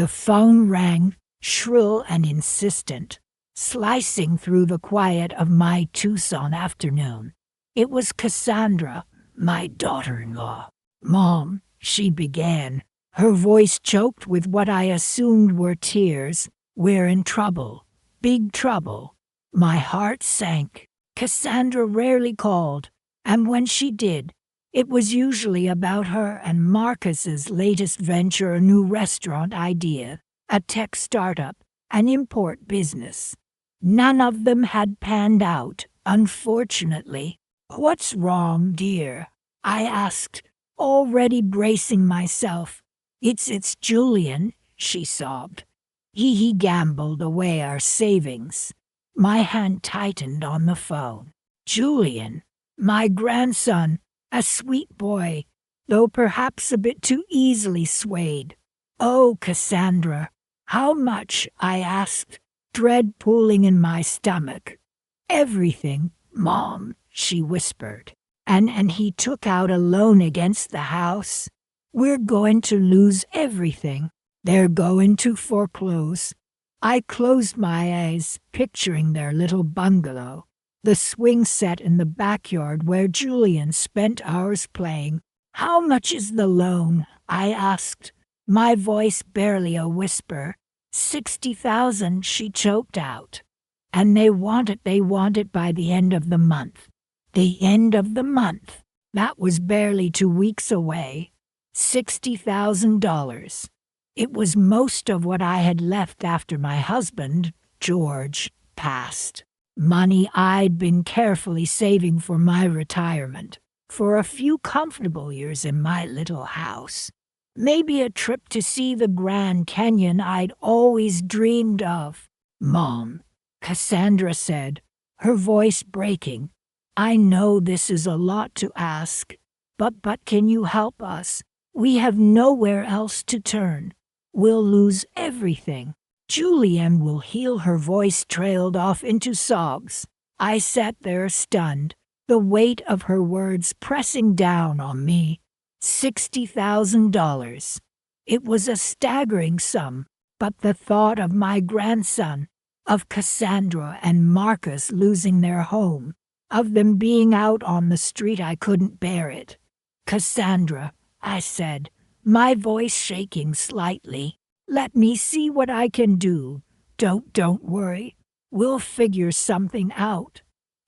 The phone rang, shrill and insistent, slicing through the quiet of my Tucson afternoon. It was Cassandra, my daughter-in-law. "Mom," she began, her voice choked with what I assumed were tears. "We're in trouble. Big trouble." My heart sank. Cassandra rarely called, and when she did, it was usually about her and Marcus's latest venture, a new restaurant idea, a tech startup, an import business. None of them had panned out, unfortunately. "What's wrong, dear?" I asked, already bracing myself. It's Julian," she sobbed. He gambled away our savings." My hand tightened on the phone. "Julian, my grandson, a sweet boy, though perhaps a bit too easily swayed." "Oh, Cassandra, how much?" I asked, dread pooling in my stomach. "Everything, Mom," she whispered. And he took out a loan against the house. We're going to lose everything. They're going to foreclose." I closed my eyes, picturing their little bungalow, the swing set in the backyard where Julian spent hours playing. "How much is the loan?" I asked, my voice barely a whisper. 60,000, she choked out. "And they want it by the end of the month." The end of the month. That was barely 2 weeks away. $60,000. It was most of what I had left after my husband, George, passed. Money I'd been carefully saving for my retirement, for a few comfortable years in my little house. Maybe a trip to see the Grand Canyon I'd always dreamed of. "Mom," Cassandra said, her voice breaking, "I know this is a lot to ask, but can you help us? We have nowhere else to turn. We'll lose everything." "Julian will heal." Her voice trailed off into sobs. I sat there stunned, the weight of her words pressing down on me. $60,000. It was a staggering sum, but the thought of my grandson, of Cassandra and Marcus losing their home, of them being out on the street, I couldn't bear it. "Cassandra," I said, my voice shaking slightly, "let me see what I can do. Don't worry. We'll figure something out."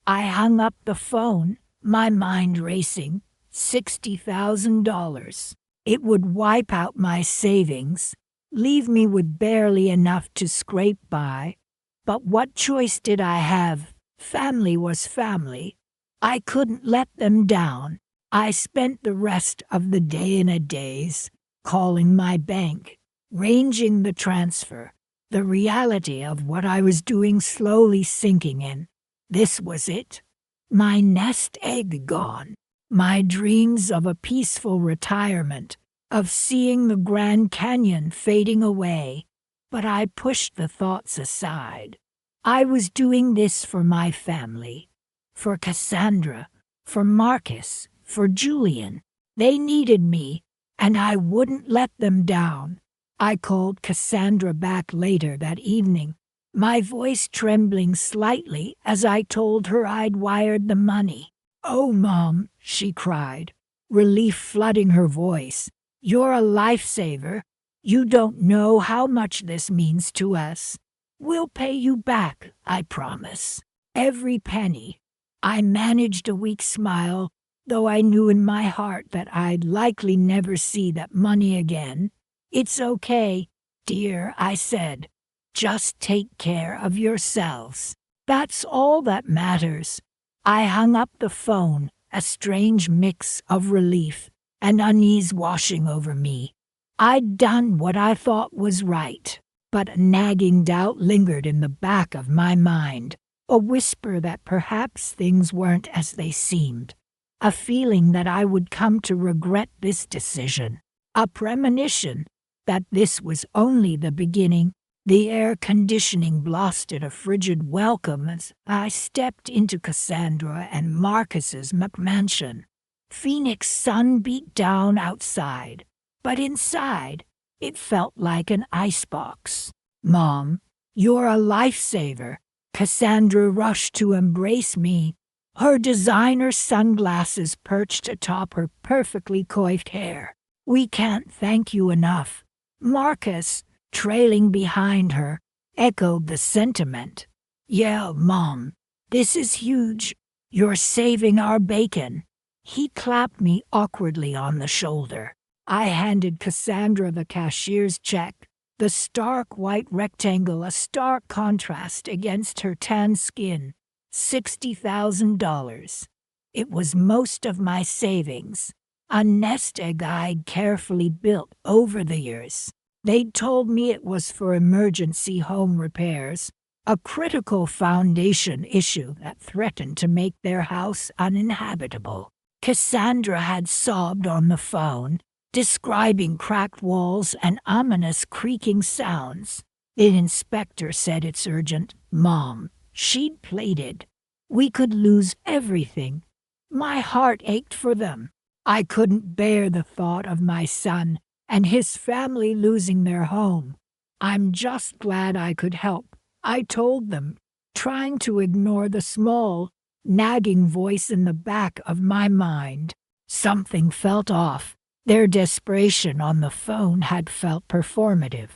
I hung up the phone, my mind racing. $60,000. It would wipe out my savings, leave me with barely enough to scrape by. But what choice did I have? Family was family. I couldn't let them down. I spent the rest of the day in a daze, calling my bank, arranging the transfer, the reality of what I was doing slowly sinking in. This was it. My nest egg gone. My dreams of a peaceful retirement, of seeing the Grand Canyon fading away. But I pushed the thoughts aside. I was doing this for my family, for Cassandra, for Marcus, for Julian. They needed me, and I wouldn't let them down. I called Cassandra back later that evening, my voice trembling slightly as I told her I'd wired the money. "Oh, Mom," she cried, relief flooding her voice. "You're a lifesaver. You don't know how much this means to us. We'll pay you back, I promise. Every penny." I managed a weak smile, though I knew in my heart that I'd likely never see that money again. "It's okay, dear," I said. "Just take care of yourselves. That's all that matters." I hung up the phone, a strange mix of relief and unease washing over me. I'd done what I thought was right, but a nagging doubt lingered in the back of my mind, a whisper that perhaps things weren't as they seemed, a feeling that I would come to regret this decision, a premonition that this was only the beginning. The air conditioning blasted a frigid welcome as I stepped into Cassandra and Marcus's McMansion. Phoenix sun beat down outside, but inside, It felt like an icebox. Mom, you're a lifesaver. Cassandra rushed to embrace me, her designer sunglasses perched atop her perfectly coiffed hair. We can't thank you enough. Marcus, trailing behind her, echoed the sentiment. Yeah, Mom, this is huge. You're saving our bacon. He clapped me awkwardly on the shoulder. I handed Cassandra the cashier's check, the stark white rectangle a stark contrast against her tan skin. $60,000. It was most of my savings, a nest egg I'd carefully built over the years. They'd told me it was for emergency home repairs, a critical foundation issue that threatened to make their house uninhabitable. Cassandra had sobbed on the phone, describing cracked walls and ominous creaking sounds. The inspector said it's urgent. Mom, she'd pleaded. We could lose everything. My heart ached for them. I couldn't bear the thought of my son and his family losing their home. I'm just glad I could help, I told them, trying to ignore the small, nagging voice in the back of my mind. Something felt off. Their desperation on the phone had felt performative.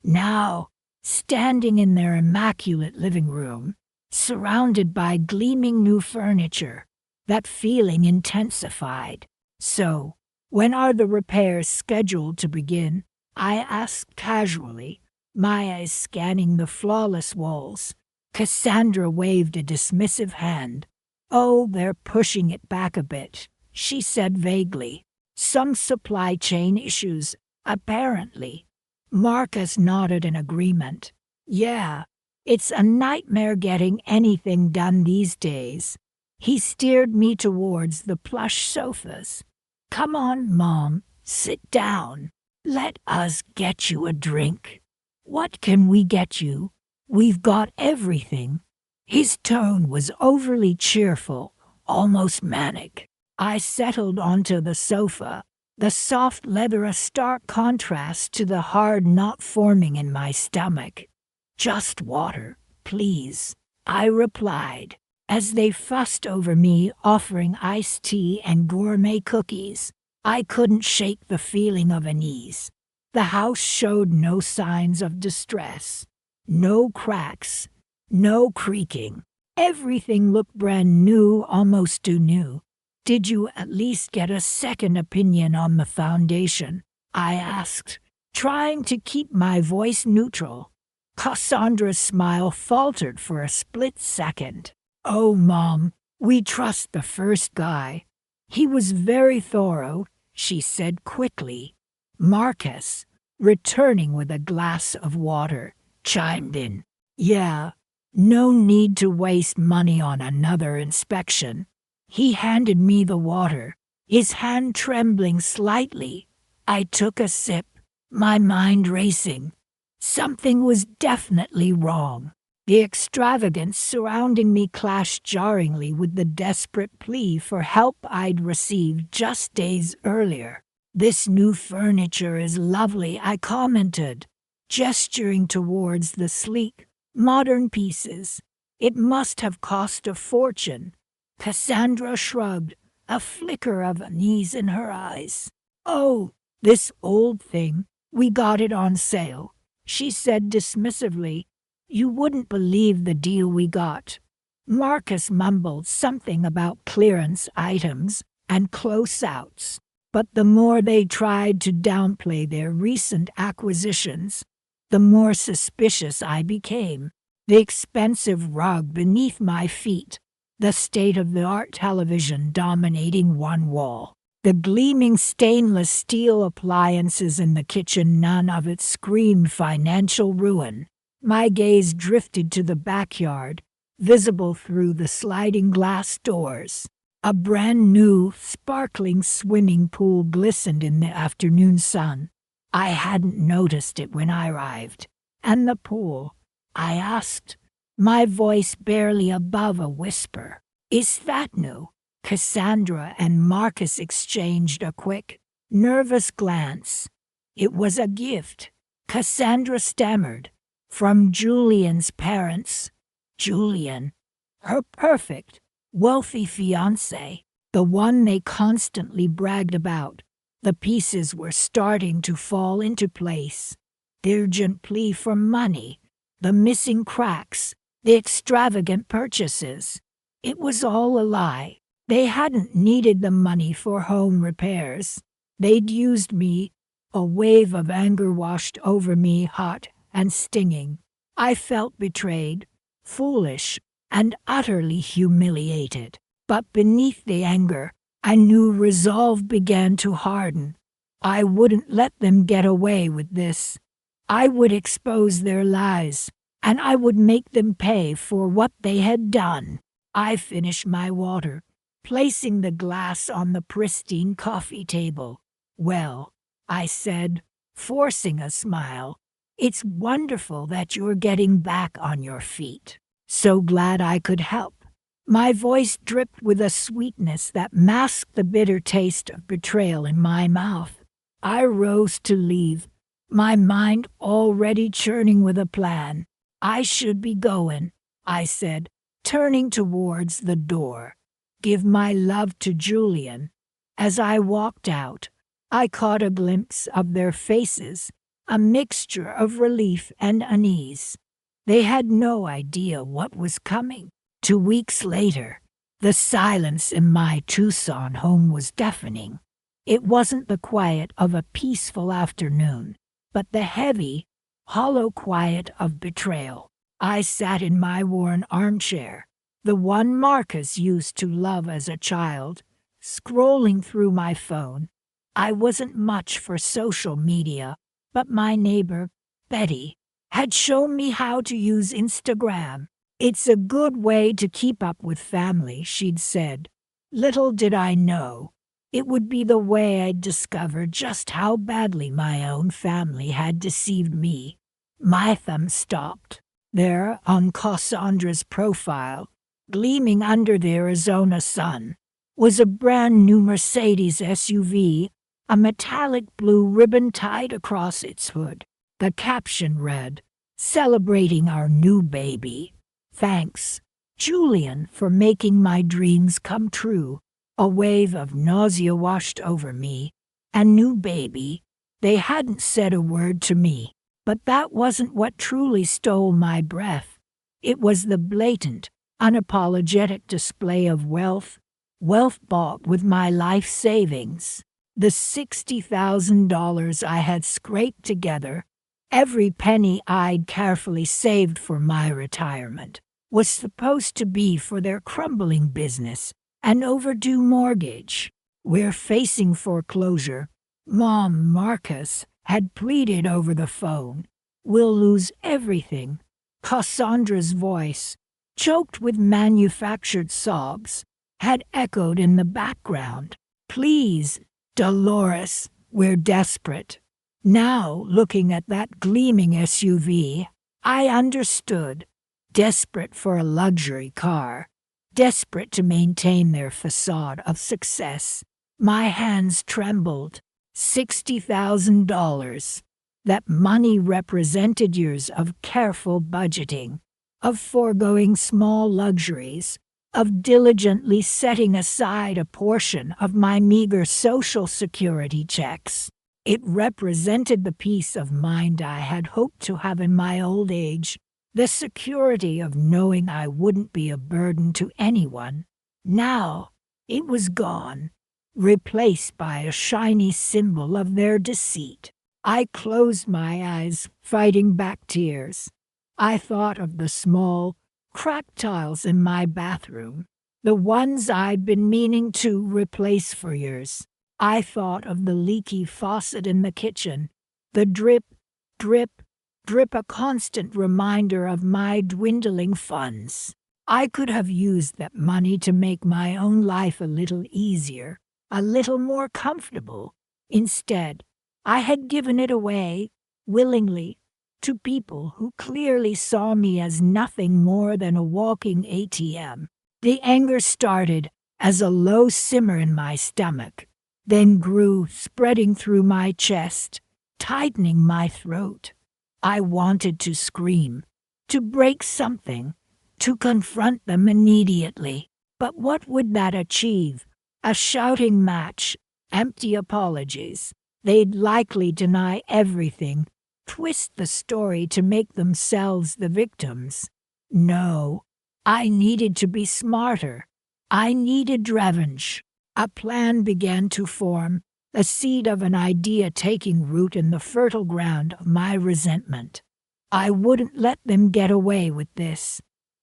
Now, standing in their immaculate living room, surrounded by gleaming new furniture, that feeling intensified. So, when are the repairs scheduled to begin? I asked casually, my eyes scanning the flawless walls. Cassandra waved a dismissive hand. Oh, they're pushing it back a bit, she said vaguely. Some supply chain issues, apparently. Marcus nodded in agreement. Yeah, it's a nightmare getting anything done these days. He steered me towards the plush sofas. Come on, Mom, sit down. Let us get you a drink. What can we get you? We've got everything. His tone was overly cheerful, almost manic. I settled onto the sofa, the soft leather a stark contrast to the hard knot forming in my stomach. Just water, please, I replied, as they fussed over me offering iced tea and gourmet cookies. I couldn't shake the feeling of unease. The house showed no signs of distress, no cracks, no creaking. Everything looked brand new, almost too new. Did you at least get a second opinion on the foundation? I asked, trying to keep my voice neutral. Cassandra's smile faltered for a split second. Oh, Mom, we trust the first guy. He was very thorough, she said quickly. Marcus, returning with a glass of water, chimed in. Yeah, no need to waste money on another inspection. He handed me the water, his hand trembling slightly. I took a sip, my mind racing. Something was definitely wrong. The extravagance surrounding me clashed jarringly with the desperate plea for help I'd received just days earlier. This new furniture is lovely, I commented, gesturing towards the sleek, modern pieces. It must have cost a fortune. Cassandra shrugged, a flicker of unease in her eyes. Oh, this old thing. We got it on sale, she said dismissively. You wouldn't believe the deal we got. Marcus mumbled something about clearance items and close-outs, but the more they tried to downplay their recent acquisitions, the more suspicious I became. The expensive rug beneath my feet, the state-of-the-art television dominating one wall, the gleaming stainless steel appliances in the kitchen, none of it screamed financial ruin. My gaze drifted to the backyard, visible through the sliding glass doors. A brand-new, sparkling swimming pool glistened in the afternoon sun. I hadn't noticed it when I arrived. And the pool? I asked, my voice barely above a whisper. Is that new? Cassandra and Marcus exchanged a quick, nervous glance. It was a gift, Cassandra stammered, from Julian's parents. Julian, her perfect, wealthy fiancé, the one they constantly bragged about. The pieces were starting to fall into place. The urgent plea for money, the missing cracks, the extravagant purchases. It was all a lie. They hadn't needed the money for home repairs. They'd used me. A wave of anger washed over me, hot and stinging. I felt betrayed, foolish, and utterly humiliated. But beneath the anger, a new resolve began to harden. I wouldn't let them get away with this. I would expose their lies, and I would make them pay for what they had done. I finished my water, placing the glass on the pristine coffee table. Well, I said, forcing a smile, it's wonderful that you're getting back on your feet. So glad I could help. My voice dripped with a sweetness that masked the bitter taste of betrayal in my mouth. I rose to leave, my mind already churning with a plan. I should be going, I said, turning towards the door. Give my love to Julian. As I walked out, I caught a glimpse of their faces, a mixture of relief and unease. They had no idea what was coming. 2 weeks later, the silence in my Tucson home was deafening. It wasn't the quiet of a peaceful afternoon, but the heavy, hollow quiet of betrayal. I sat in my worn armchair, the one Marcus used to love as a child, scrolling through my phone. I wasn't much for social media, but my neighbor, Betty, had shown me how to use Instagram. It's a good way to keep up with family, she'd said. Little did I know, it would be the way I'd discover just how badly my own family had deceived me. My thumb stopped. There, on Cassandra's profile, gleaming under the Arizona sun, was a brand new Mercedes SUV, a metallic blue ribbon tied across its hood. The caption read, "Celebrating our new baby. Thanks, Julian, for making my dreams come true." A wave of nausea washed over me. A new baby. They hadn't said a word to me, but that wasn't what truly stole my breath. It was the blatant, unapologetic display of wealth bought with my life savings. The $60,000 I had scraped together, every penny I'd carefully saved for my retirement, was supposed to be for their crumbling business, an overdue mortgage. We're facing foreclosure. Mom, Marcus, had pleaded over the phone. We'll lose everything. Cassandra's voice, choked with manufactured sobs, had echoed in the background. Please, Dolores, we're desperate. Now, looking at that gleaming SUV, I understood. Desperate for a luxury car. Desperate to maintain their facade of success. My hands trembled. $60,000. That money represented years of careful budgeting, of foregoing small luxuries, of diligently setting aside a portion of my meager Social Security checks. It represented the peace of mind I had hoped to have in my old age, the security of knowing I wouldn't be a burden to anyone. Now, it was gone, replaced by a shiny symbol of their deceit. I closed my eyes, fighting back tears. I thought of the small, cracked tiles in my bathroom, the ones I'd been meaning to replace for years. I thought of the leaky faucet in the kitchen, the drip, drip, drip, a constant reminder of my dwindling funds. I could have used that money to make my own life a little easier, a little more comfortable. Instead, I had given it away, willingly, to people who clearly saw me as nothing more than a walking ATM. The anger started as a low simmer in my stomach, then grew, spreading through my chest, tightening my throat. I wanted to scream, to break something, to confront them immediately. But what would that achieve? A shouting match, empty apologies. They'd likely deny everything, twist the story to make themselves the victims. No, I needed to be smarter. I needed revenge. A plan began to form, the seed of an idea taking root in the fertile ground of my resentment. I wouldn't let them get away with this.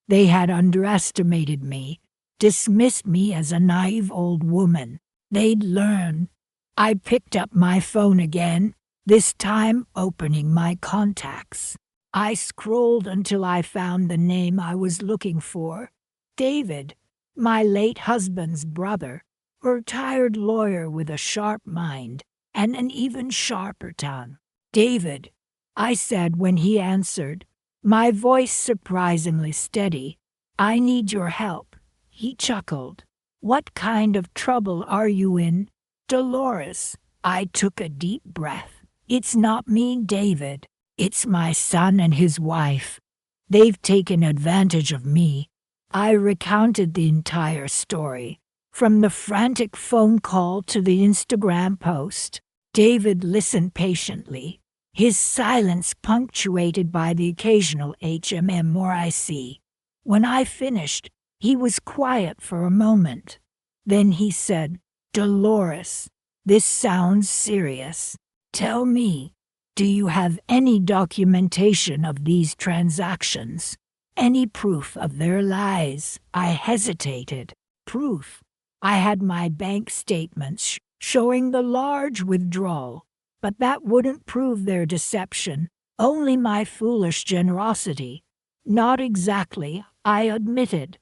They had underestimated me, dismissed me as a naive old woman. They'd learn. I picked up my phone again, this time opening my contacts. I scrolled until I found the name I was looking for. David, my late husband's brother, a retired lawyer with a sharp mind and an even sharper tongue. David, I said when he answered, my voice surprisingly steady. I need your help. He chuckled. What kind of trouble are you in? Dolores. I took a deep breath. It's not me, David. It's my son and his wife. They've taken advantage of me. I recounted the entire story, from the frantic phone call to the Instagram post. David listened patiently, his silence punctuated by the occasional HMM or IC. When I finished, he was quiet for a moment. Then he said, Dolores, this sounds serious. Tell me, do you have any documentation of these transactions? Any proof of their lies? I hesitated. Proof? I had my bank statements showing the large withdrawal, but that wouldn't prove their deception, only my foolish generosity. Not exactly, I admitted,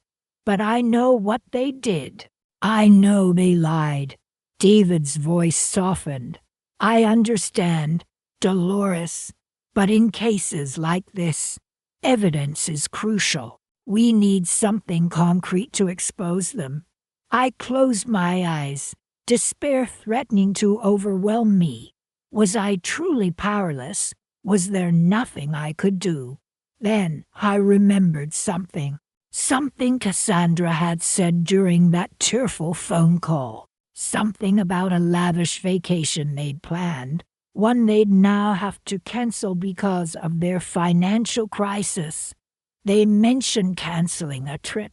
but I know what they did. I know they lied. David's voice softened. I understand, Dolores, but in cases like this, evidence is crucial. We need something concrete to expose them. I closed my eyes, despair threatening to overwhelm me. Was I truly powerless? Was there nothing I could do? Then I remembered something. Something Cassandra had said during that tearful phone call. Something about a lavish vacation they'd planned, one they'd now have to cancel because of their financial crisis. They mentioned canceling a trip,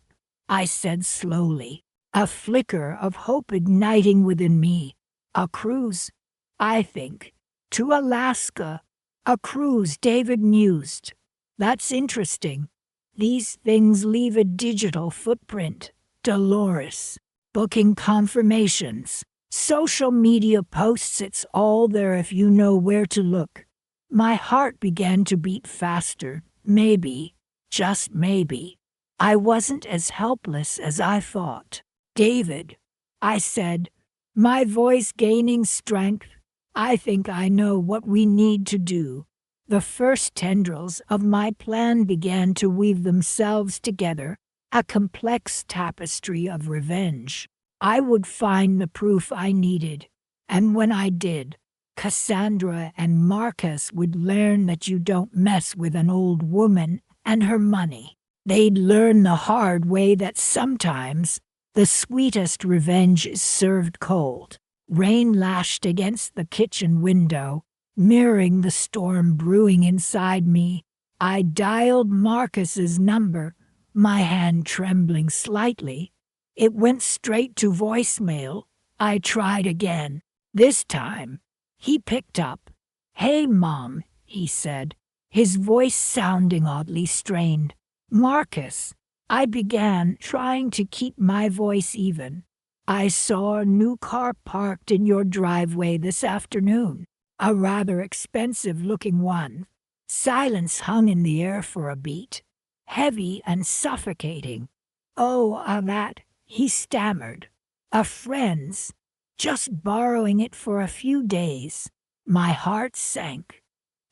I said slowly, a flicker of hope igniting within me. A cruise, I think, to Alaska. A cruise, David mused. That's interesting. These things leave a digital footprint. Dolores. Booking confirmations, social media posts, it's all there if you know where to look. My heart began to beat faster. Maybe, just maybe, I wasn't as helpless as I thought. David, I said, my voice gaining strength, I think I know what we need to do. The first tendrils of my plan began to weave themselves together, a complex tapestry of revenge. I would find the proof I needed, and when I did, Cassandra and Marcus would learn that you don't mess with an old woman and her money. They'd learn the hard way that sometimes the sweetest revenge is served cold. Rain lashed against the kitchen window, mirroring the storm brewing inside me. I dialed Marcus's number, my hand trembling slightly. It went straight to voicemail. I tried again. This time, he picked up. Hey, Mom, he said, his voice sounding oddly strained. Marcus, I began, trying to keep my voice even. I saw a new car parked in your driveway this afternoon, a rather expensive-looking one. Silence hung in the air for a beat, heavy and suffocating. Oh, that, he stammered. A friend's, just borrowing it for a few days. My heart sank.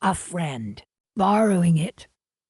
A friend, borrowing it.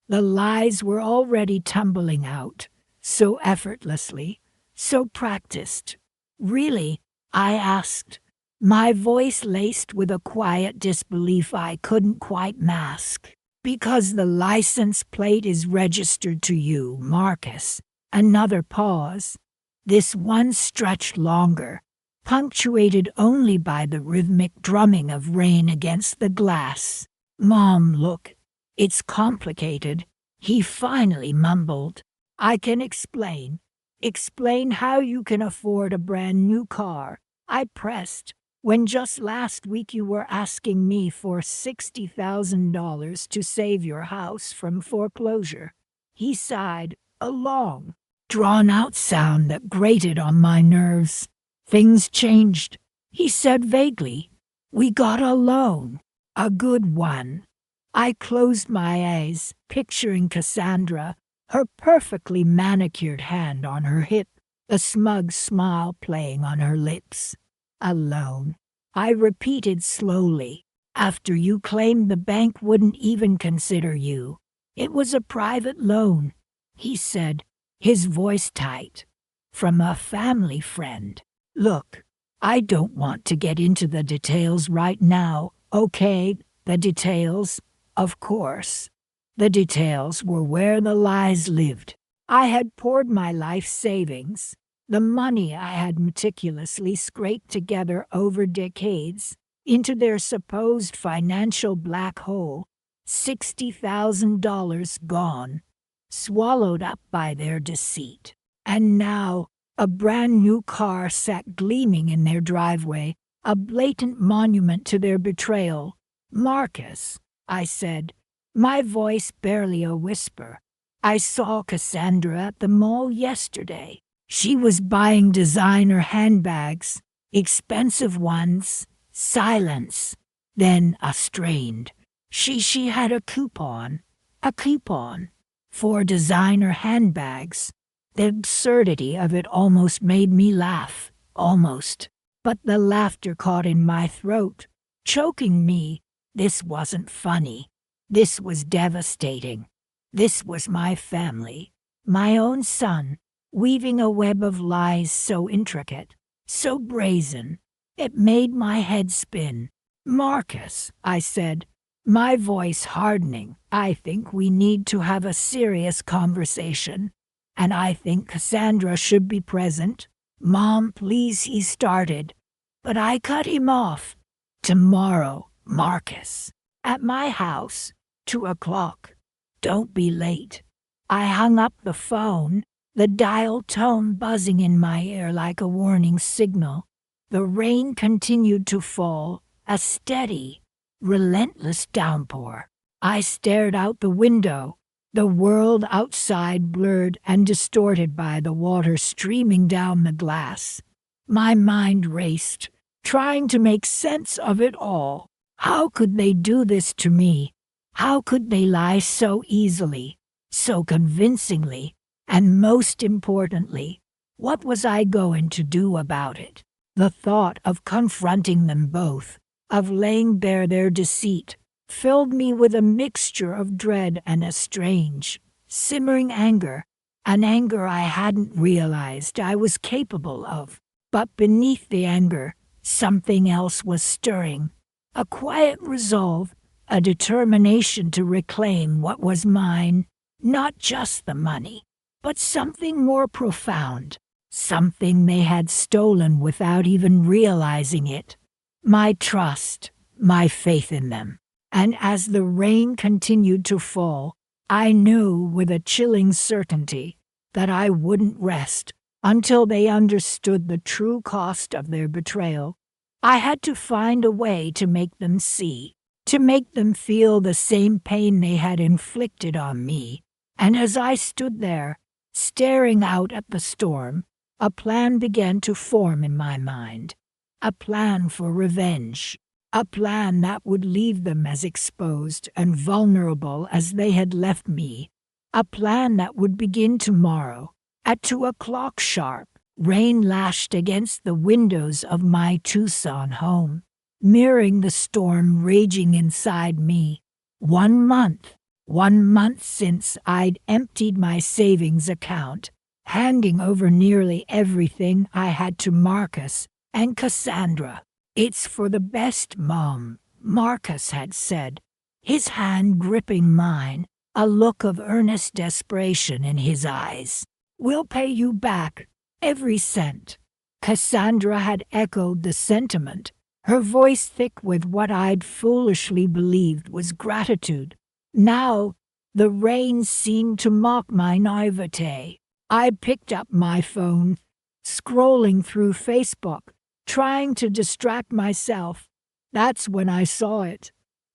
The lies were already tumbling out, so effortlessly, so practiced. Really? I asked. my voice laced with a quiet disbelief I couldn't quite mask. Because the license plate is registered to you, Marcus. Another pause. This one stretched longer, punctuated only by the rhythmic drumming of rain against the glass. Mom, look. It's complicated, he finally mumbled. I can explain. Explain how you can afford a brand new car. I pressed. When just last week you were asking me for $60,000 to save your house from foreclosure. He sighed, a long, drawn-out sound that grated on my nerves. Things changed, he said vaguely. We got a loan. A good one. I closed my eyes, picturing Cassandra, her perfectly manicured hand on her hip, a smug smile playing on her lips. A loan, I repeated slowly, after you claimed the bank wouldn't even consider you. It was a private loan, he said, his voice tight. From a family friend. Look, I don't want to get into the details right now, okay? The details, of course. The details were where the lies lived. I had poured my life savings, the money I had meticulously scraped together over decades, into their supposed financial black hole, $60,000 gone, swallowed up by their deceit. And now, a brand new car sat gleaming in their driveway, a blatant monument to their betrayal. Marcus, I said, my voice barely a whisper. I saw Cassandra at the mall yesterday. She was buying designer handbags, expensive ones. Silence. Then a strained. She had a coupon for designer handbags. The absurdity of it almost made me laugh, almost. But the laughter caught in my throat, choking me. This wasn't funny. This was devastating. This was my family, my own son, weaving a web of lies so intricate, so brazen. It made my head spin. Marcus, I said, my voice hardening, I think we need to have a serious conversation. And I think Cassandra should be present. Mom, please, he started. But I cut him off. Tomorrow, Marcus. At my house, 2:00. Don't be late. I hung up the phone, the dial tone buzzing in my ear like a warning signal. The rain continued to fall, a steady, relentless downpour. I stared out the window, the world outside blurred and distorted by the water streaming down the glass. My mind raced, trying to make sense of it all. How could they do this to me? How could they lie so easily, so convincingly, and most importantly, what was I going to do about it? The thought of confronting them both, of laying bare their deceit, filled me with a mixture of dread and a strange, simmering anger, an anger I hadn't realized I was capable of. But beneath the anger, something else was stirring, a quiet resolve, a determination to reclaim what was mine, not just the money, but something more profound, something they had stolen without even realizing it. My trust, my faith in them. And as the rain continued to fall, I knew with a chilling certainty that I wouldn't rest until they understood the true cost of their betrayal. I had to find a way to make them see, to make them feel the same pain they had inflicted on me. And as I stood there, staring out at the storm, a plan began to form in my mind. A plan for revenge. A plan that would leave them as exposed and vulnerable as they had left me. A plan that would begin tomorrow, at 2:00 sharp. Rain lashed against the windows of my Tucson home, mirroring the storm raging inside me. 1 month since I'd emptied my savings account, handing over nearly everything I had to Marcus and Cassandra. It's for the best, Mom, Marcus had said, his hand gripping mine, a look of earnest desperation in his eyes. We'll pay you back, every cent. Cassandra had echoed the sentiment, her voice thick with what I'd foolishly believed was gratitude. Now, the rain seemed to mock my naivete. I picked up my phone, scrolling through Facebook, trying to distract myself. That's when I saw it.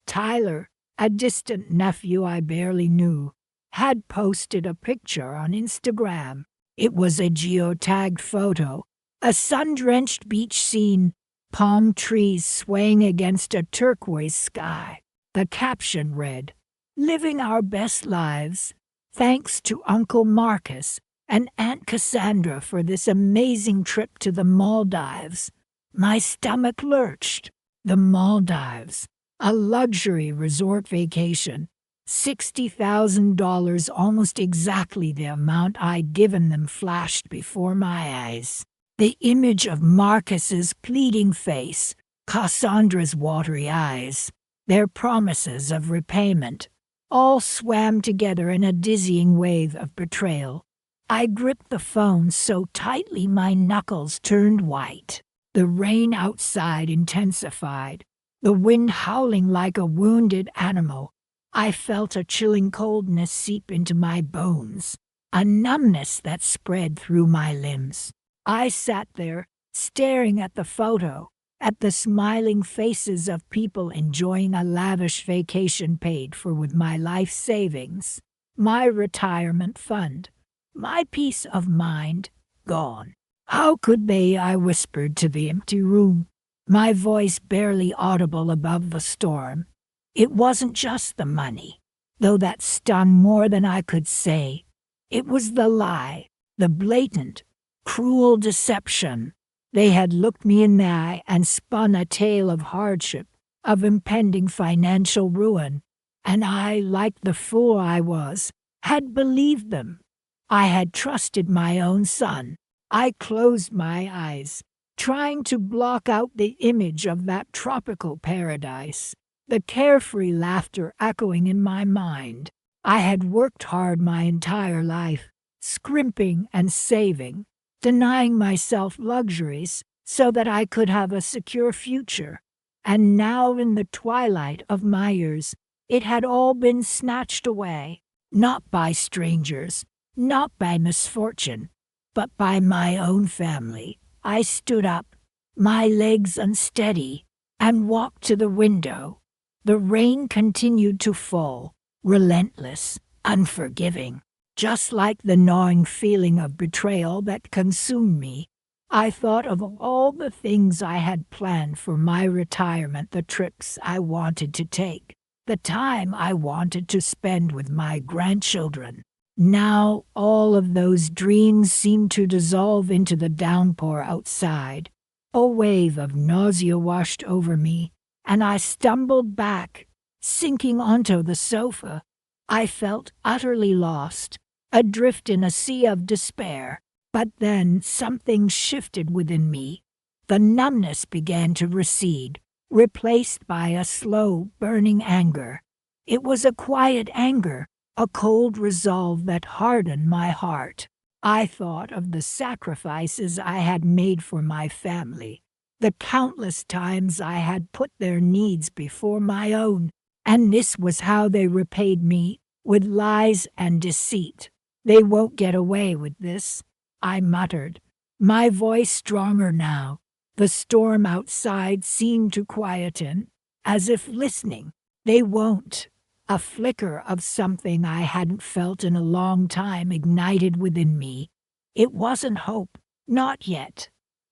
Tyler, a distant nephew I barely knew, had posted a picture on Instagram. It was a geotagged photo, a sun-drenched beach scene, palm trees swaying against a turquoise sky. The caption read, "Living our best lives. Thanks to Uncle Marcus and Aunt Cassandra for this amazing trip to the Maldives." My stomach lurched. The Maldives, a luxury resort vacation. $60,000, almost exactly the amount I'd given them, flashed before my eyes. The image of Marcus's pleading face, Cassandra's watery eyes, their promises of repayment, all swam together in a dizzying wave of betrayal. I gripped the phone so tightly my knuckles turned white. The rain outside intensified, the wind howling like a wounded animal. I felt a chilling coldness seep into my bones, a numbness that spread through my limbs. I sat there, staring at the photo, at the smiling faces of people enjoying a lavish vacation paid for with my life savings, my retirement fund, my peace of mind gone. "How could they?" I whispered to the empty room, my voice barely audible above the storm. It wasn't just the money, though that stung more than I could say. It was the lie, the blatant, cruel deception. They had looked me in the eye and spun a tale of hardship, of impending financial ruin, and I, like the fool I was, had believed them. I had trusted my own son. I closed my eyes, trying to block out the image of that tropical paradise, the carefree laughter echoing in my mind. I had worked hard my entire life, scrimping and saving, denying myself luxuries so that I could have a secure future. And now, in the twilight of my years, it had all been snatched away, not by strangers, not by misfortune, but by my own family. I stood up, my legs unsteady, and walked to the window. The rain continued to fall, relentless, unforgiving, just like the gnawing feeling of betrayal that consumed me. I thought of all the things I had planned for my retirement, the trips I wanted to take, the time I wanted to spend with my grandchildren. Now all of those dreams seemed to dissolve into the downpour outside. A wave of nausea washed over me, and I stumbled back, sinking onto the sofa. I felt utterly lost, adrift in a sea of despair. But then something shifted within me. The numbness began to recede, replaced by a slow, burning anger. It was a quiet anger, a cold resolve that hardened my heart. I thought of the sacrifices I had made for my family, the countless times I had put their needs before my own, and this was how they repaid me, with lies and deceit. "They won't get away with this," I muttered, my voice stronger now. The storm outside seemed to quieten, as if listening. "They won't." A flicker of something I hadn't felt in a long time ignited within me. It wasn't hope, not yet.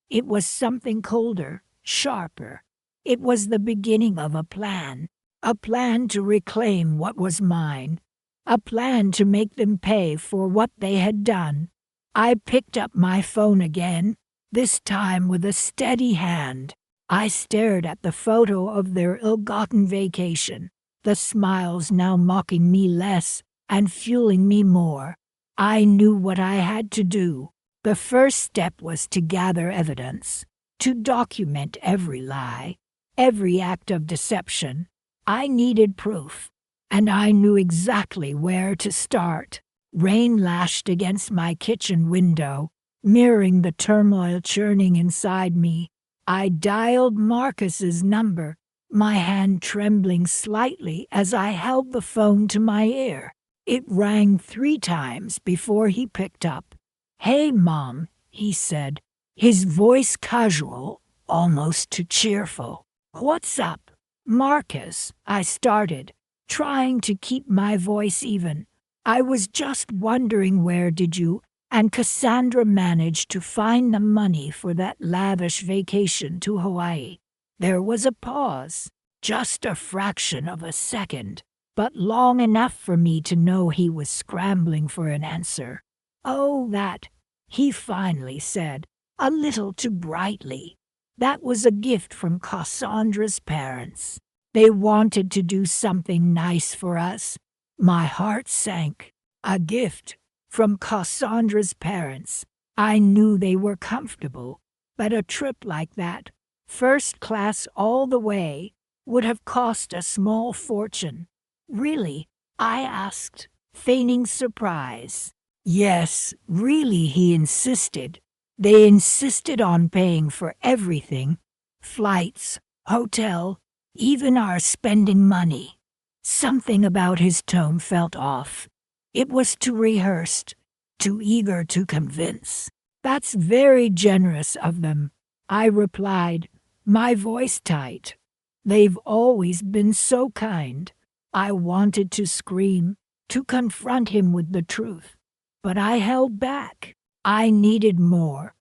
It was something colder, sharper. It was the beginning of a plan to reclaim what was mine, a plan to make them pay for what they had done. I picked up my phone again, this time with a steady hand. I stared at the photo of their ill-gotten vacation, the smiles now mocking me less and fueling me more. I knew what I had to do. The first step was to gather evidence. to document every lie, every act of deception. I needed proof, and I knew exactly where to start. Rain lashed against my kitchen window, mirroring the turmoil churning inside me. I dialed Marcus's number, my hand trembling slightly as I held the phone to my ear. It rang 3 times before he picked up. "Hey, Mom," he said, his voice casual, almost too cheerful. "What's up?" "Marcus," I started, trying to keep my voice even. "I was just wondering, where did you and Cassandra manage to find the money for that lavish vacation to Hawaii?" There was a pause, just a fraction of a second, but long enough for me to know he was scrambling for an answer. "Oh, that," he finally said, a little too brightly. "That was a gift from Cassandra's parents. They wanted to do something nice for us." My heart sank. A gift from Cassandra's parents. I knew they were comfortable, but a trip like that, first class all the way, would have cost a small fortune. "Really?" I asked, feigning surprise. "Yes, really," he insisted. "They insisted on paying for everything. Flights, hotel, even our spending money." Something about his tone felt off. It was too rehearsed, too eager to convince. "That's very generous of them," I replied, my voice tight. "They've always been so kind." I wanted to scream, to confront him with the truth, but I held back. I needed more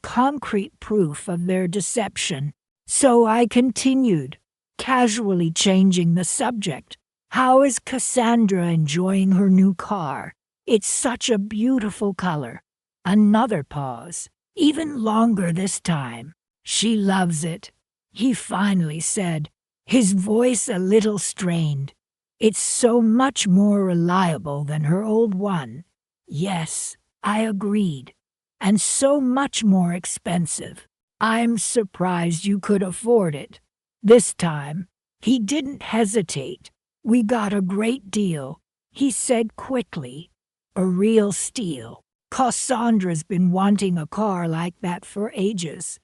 concrete proof of their deception. So I continued, casually changing the subject. "How is Cassandra enjoying her new car? It's such a beautiful color." Another pause, even longer this time. "She loves it," he finally said, his voice a little strained. "It's so much more reliable than her old one." "Yes," I agreed, "and so much more expensive." "I'm surprised you could afford it." This time, he didn't hesitate. "We got a great deal," he said quickly. "A real steal. Cassandra's been wanting a car like that for ages."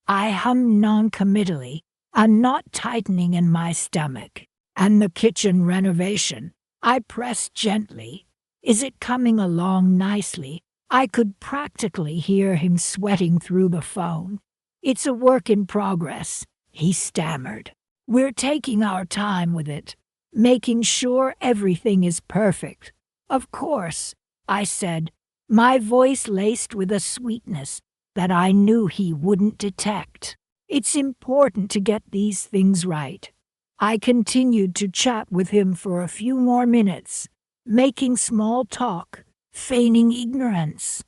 I hummed non-committally, a knot tightening in my stomach. "And the kitchen renovation?" I pressed gently. "Is it coming along nicely?" I could practically hear him sweating through the phone. "It's a work in progress," he stammered. "We're taking our time with it, making sure everything is perfect." "Of course," I said, my voice laced with a sweetness that I knew he wouldn't detect. "It's important to get these things right." I continued to chat with him for a few more minutes, making small talk, feigning ignorance.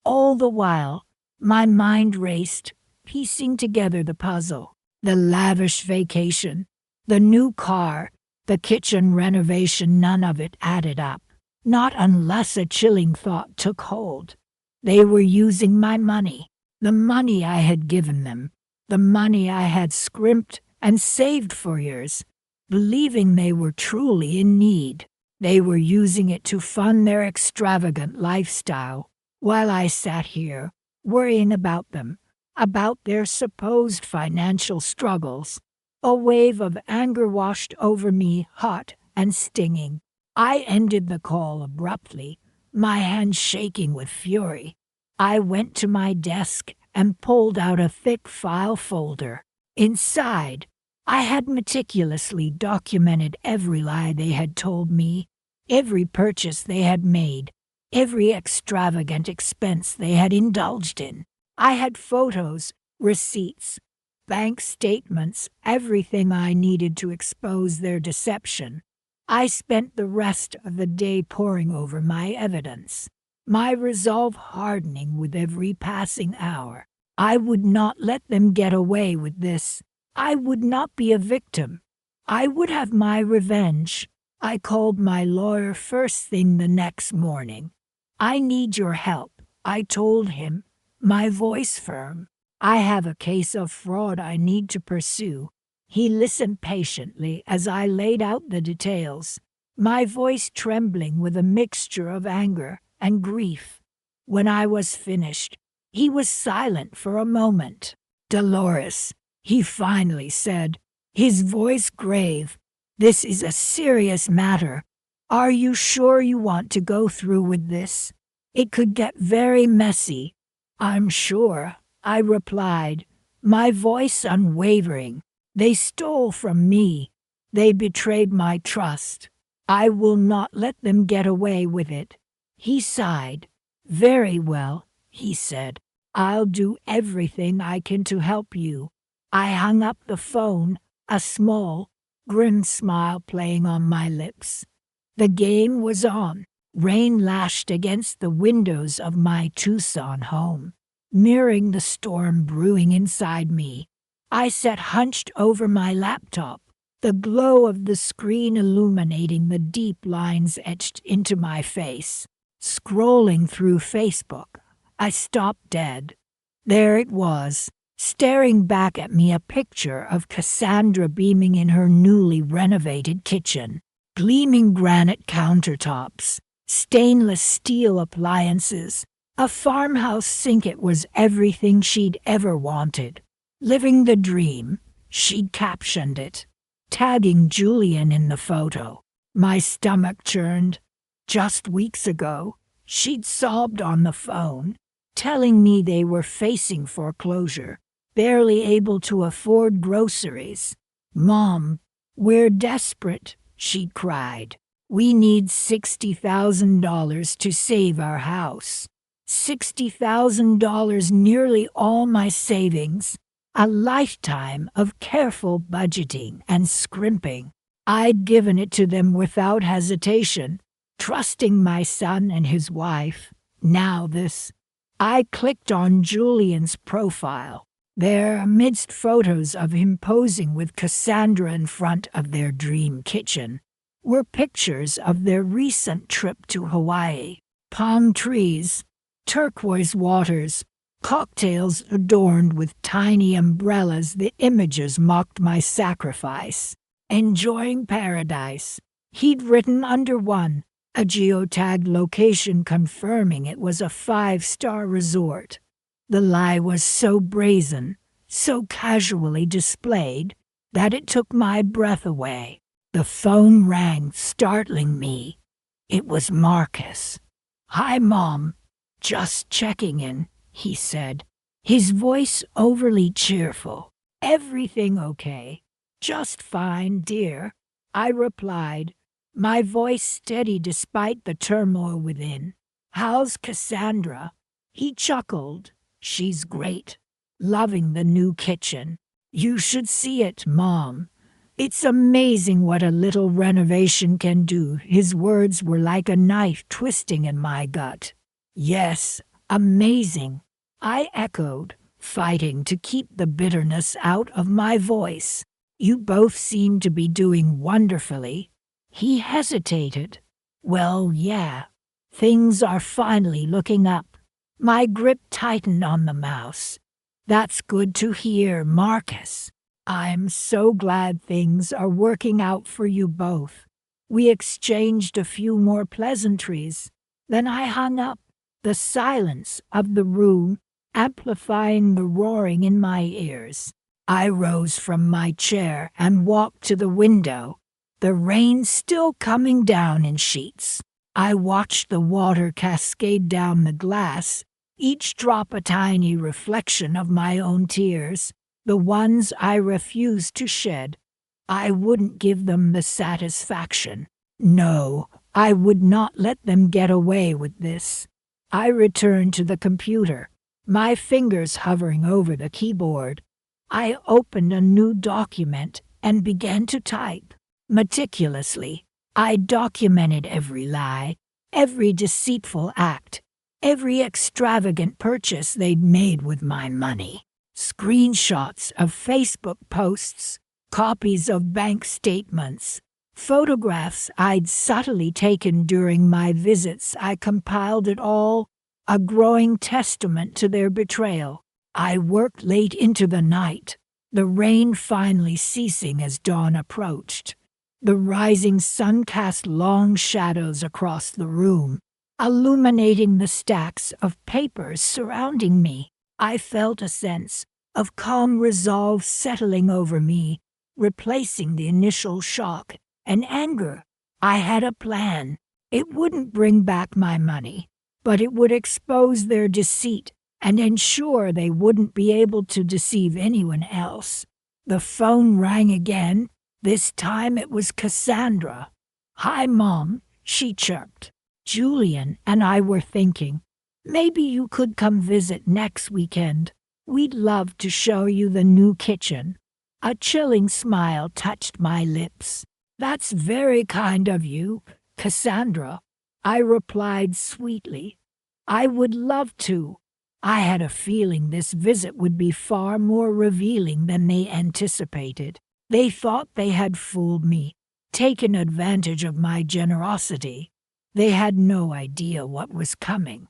All the while, my mind raced, piecing together the puzzle. The lavish vacation, the new car, the kitchen renovation, none of it added up. Not unless a chilling thought took hold. They were using my money, the money I had given them, the money I had scrimped and saved for years, believing they were truly in need. They were using it to fund their extravagant lifestyle, while I sat here, worrying about them, about their supposed financial struggles. A wave of anger washed over me, hot and stinging. I ended the call abruptly, my hands shaking with fury. I went to my desk and pulled out a thick file folder. Inside, I had meticulously documented every lie they had told me, every purchase they had made, every extravagant expense they had indulged in. I had photos, receipts, bank statements, everything I needed to expose their deception. I spent the rest of the day poring over my evidence, my resolve hardening with every passing hour. I would not let them get away with this. I would not be a victim. I would have my revenge. I called my lawyer first thing the next morning. "I need your help," I told him, my voice firm. I have a case of fraud I need to pursue. He listened patiently as I laid out the details, my voice trembling with a mixture of anger and grief. When I was finished, he was silent for a moment. Dolores, he finally said, his voice grave, this is a serious matter. Are you sure you want to go through with this? It could get very messy. I'm sure, I replied, my voice unwavering. They stole from me. They betrayed my trust. I will not let them get away with it. He sighed. Very well, he said. I'll do everything I can to help you. I hung up the phone, a small, grim smile playing on my lips. The game was on. Rain lashed against the windows of my Tucson home, mirroring the storm brewing inside me. I sat hunched over my laptop, the glow of the screen illuminating the deep lines etched into my face. Scrolling through Facebook, I stopped dead. There it was, staring back at me, a picture of Cassandra beaming in her newly renovated kitchen. Gleaming granite countertops, stainless steel appliances, a farmhouse sink. It was everything she'd ever wanted. Living the dream, she'd captioned it, tagging Julian in the photo. My stomach churned. Just weeks ago, she'd sobbed on the phone, telling me they were facing foreclosure, barely able to afford groceries. Mom, we're desperate, she cried. We need $60,000 to save our house. $60,000, nearly all my savings. A lifetime of careful budgeting and scrimping. I'd given it to them without hesitation, trusting my son and his wife. Now this. I clicked on Julian's profile. There, amidst photos of him posing with Cassandra in front of their dream kitchen, were pictures of their recent trip to Hawaii. Palm trees, turquoise waters, cocktails adorned with tiny umbrellas. The images mocked my sacrifice. Enjoying paradise. He'd written under one, a geotagged location confirming it was a 5-star resort. The lie was so brazen, so casually displayed, that it took my breath away. The phone rang, startling me. It was Marcus. "Hi, Mom. Just checking in," he said, his voice overly cheerful. "Everything okay?" "Just fine, dear," I replied, my voice steady despite the turmoil within. "How's Cassandra?" He chuckled. "She's great. Loving the new kitchen. You should see it, Mom. It's amazing what a little renovation can do." His words were like a knife twisting in my gut. "Yes, amazing," I echoed, fighting to keep the bitterness out of my voice. "You both seem to be doing wonderfully." He hesitated. "Well, yeah. Things are finally looking up." My grip tightened on the mouse. "That's good to hear, Marcus. I'm so glad things are working out for you both." We exchanged a few more pleasantries. Then I hung up, the silence of the room amplifying the roaring in my ears. I rose from my chair and walked to the window, the rain still coming down in sheets. I watched the water cascade down the glass, each drop a tiny reflection of my own tears, the ones I refused to shed. I wouldn't give them the satisfaction. No, I would not let them get away with this. I returned to the computer, my fingers hovering over the keyboard. I opened a new document and began to type. Meticulously, I documented every lie, every deceitful act, every extravagant purchase they'd made with my money. Screenshots of Facebook posts, copies of bank statements, photographs I'd subtly taken during my visits. I compiled it all, a growing testament to their betrayal. I worked late into the night, the rain finally ceasing as dawn approached. The rising sun cast long shadows across the room, illuminating the stacks of papers surrounding me. I felt a sense of calm resolve settling over me, replacing the initial shock and anger. I had a plan. It wouldn't bring back my money, but it would expose their deceit and ensure they wouldn't be able to deceive anyone else. The phone rang again. This time it was Cassandra. "Hi, Mom," she chirped. "Julian and I were thinking, maybe you could come visit next weekend. We'd love to show you the new kitchen." A chilling smile touched my lips. "That's very kind of you, Cassandra," I replied sweetly. "I would love to." I had a feeling this visit would be far more revealing than they anticipated. They thought they had fooled me, taken advantage of my generosity. They had no idea what was coming.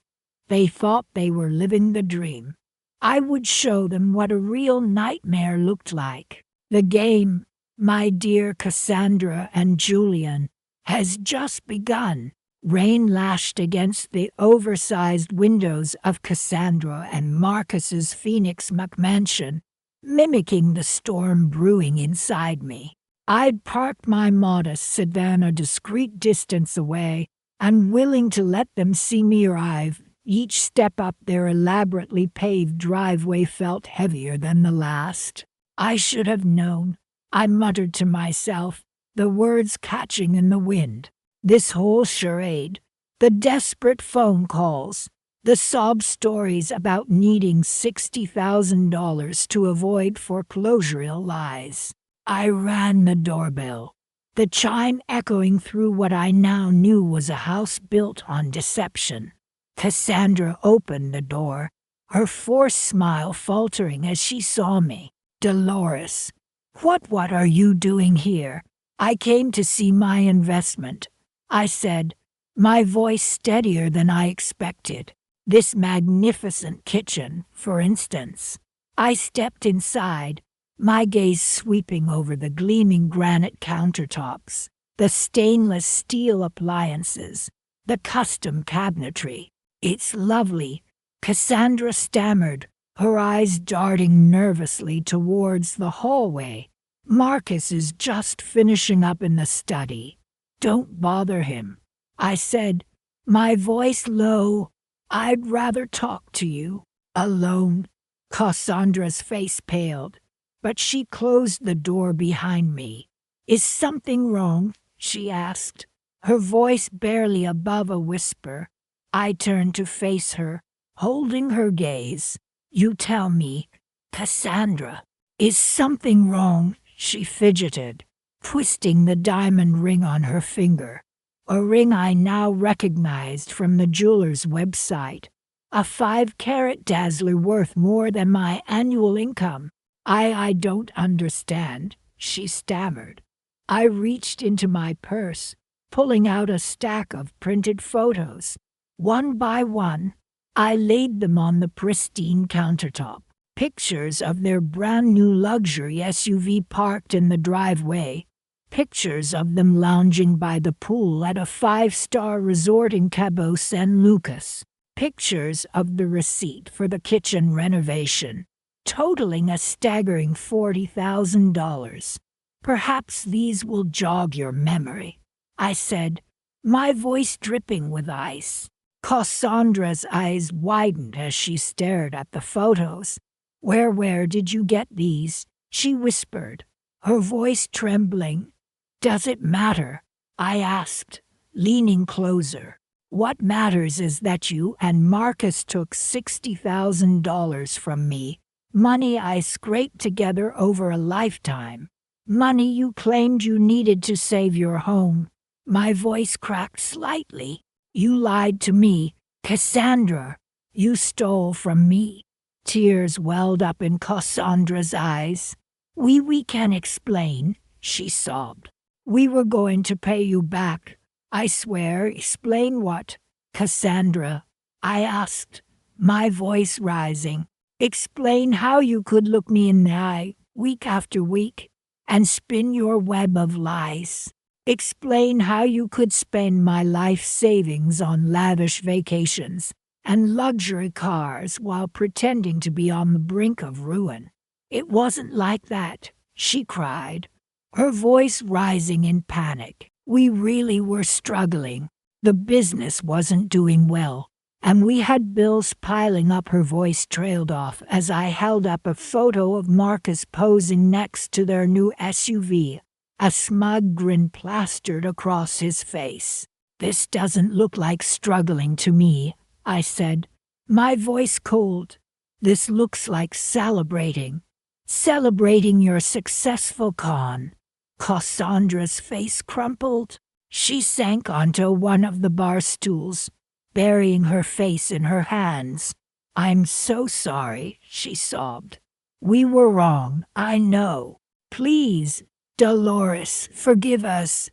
They thought they were living the dream. I would show them what a real nightmare looked like. The game, my dear Cassandra and Julian, has just begun. Rain lashed against the oversized windows of Cassandra and Marcus's Phoenix McMansion, mimicking the storm brewing inside me. I'd parked my modest sedan a discreet distance away, unwilling to let them see me arrive. Each step up their elaborately paved driveway felt heavier than the last. "I should have known," I muttered to myself, the words catching in the wind. This whole charade, the desperate phone calls, the sob stories about needing $60,000 to avoid foreclosurial lies. I rang the doorbell, the chime echoing through what I now knew was a house built on deception. Cassandra opened the door, her forced smile faltering as she saw me. "Dolores, what are you doing here?" "I came to see my investment," I said, my voice steadier than I expected. "This magnificent kitchen, for instance." I stepped inside, my gaze sweeping over the gleaming granite countertops, the stainless steel appliances, the custom cabinetry. "It's lovely," Cassandra stammered, her eyes darting nervously towards the hallway. "Marcus is just finishing up in the study. Don't bother him," I said, my voice low. "I'd rather talk to you." "Alone?" Cassandra's face paled, but she closed the door behind me. "Is something wrong?" she asked, her voice barely above a whisper. I turned to face her, holding her gaze. "You tell me, Cassandra. Is something wrong?" She fidgeted, twisting the diamond ring on her finger, a ring I now recognized from the jeweler's website, a 5-carat dazzler worth more than my annual income. I don't understand," she stammered. I reached into my purse, pulling out a stack of printed photos. One by one, I laid them on the pristine countertop. Pictures of their brand new luxury SUV parked in the driveway. Pictures of them lounging by the pool at a 5-star resort in Cabo San Lucas. Pictures of the receipt for the kitchen renovation, totaling a staggering $40,000. "Perhaps these will jog your memory," I said, my voice dripping with ice. Cassandra's eyes widened as she stared at the photos. Where did you get these?" she whispered, her voice trembling. "Does it matter?" I asked, leaning closer. "What matters is that you and Marcus took $60,000 from me, money I scraped together over a lifetime, money you claimed you needed to save your home." My voice cracked slightly. "You lied to me, Cassandra. You stole from me." Tears welled up in Cassandra's eyes. We can explain," she sobbed. "We were going to pay you back. I swear." "Explain what, Cassandra?" I asked, my voice rising. Explain how you could look me in the eye week after week and spin your web of lies. Explain how you could spend my life savings on lavish vacations and luxury cars while pretending to be on the brink of ruin. It wasn't like that, she cried, her voice rising in panic. We really were struggling. The business wasn't doing well, and we had bills piling up. Her voice trailed off as I held up a photo of Marcus posing next to their new SUV, a smug grin plastered across his face. This doesn't look like struggling to me, I said, my voice cold. This looks like celebrating. Celebrating your successful con. Cassandra's face crumpled. She sank onto one of the bar stools, burying her face in her hands. I'm so sorry, she sobbed. We were wrong, I know. Please, Dolores, forgive us.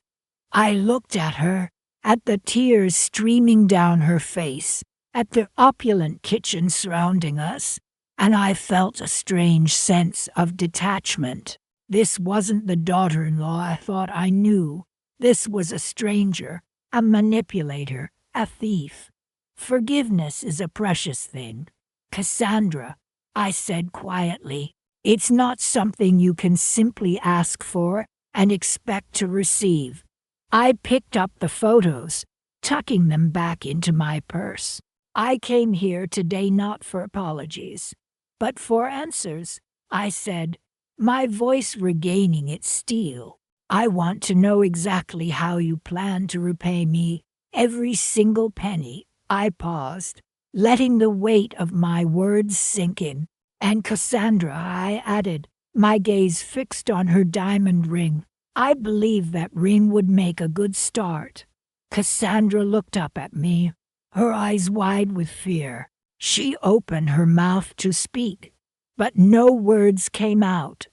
I looked at her, at the tears streaming down her face, at the opulent kitchen surrounding us, and I felt a strange sense of detachment. This wasn't the daughter-in-law I thought I knew. This was a stranger, a manipulator, a thief. Forgiveness is a precious thing. Cassandra, I said quietly, it's not something you can simply ask for and expect to receive. I picked up the photos, tucking them back into my purse. I came here today not for apologies, but for answers, I said, my voice regaining its steel. I want to know exactly how you plan to repay me, every single penny. I paused, letting the weight of my words sink in. And Cassandra, I added, my gaze fixed on her diamond ring. I believe that ring would make a good start. Cassandra looked up at me, her eyes wide with fear. She opened her mouth to speak, but no words came out.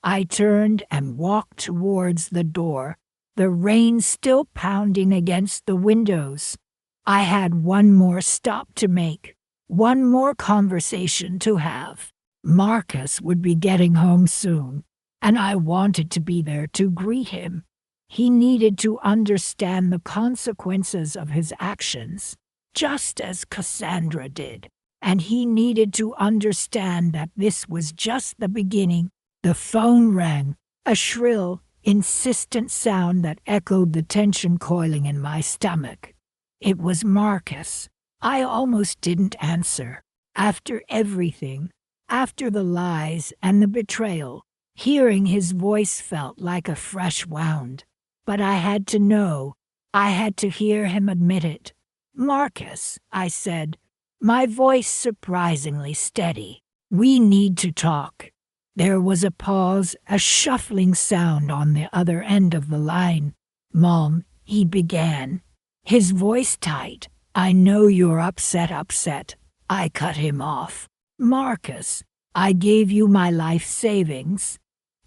I turned and walked towards the door, the rain still pounding against the windows. I had one more stop to make, one more conversation to have. Marcus would be getting home soon, and I wanted to be there to greet him. He needed to understand the consequences of his actions, just as Cassandra did, and he needed to understand that this was just the beginning. The phone rang, a shrill, insistent sound that echoed the tension coiling in my stomach. It was Marcus. I almost didn't answer. After everything, after the lies and the betrayal, hearing his voice felt like a fresh wound. But I had to know. I had to hear him admit it. Marcus, I said, my voice surprisingly steady. We need to talk. There was a pause, a shuffling sound on the other end of the line. Mom, he began, his voice tight. I know you're upset. I cut him off. Marcus, I gave you my life savings.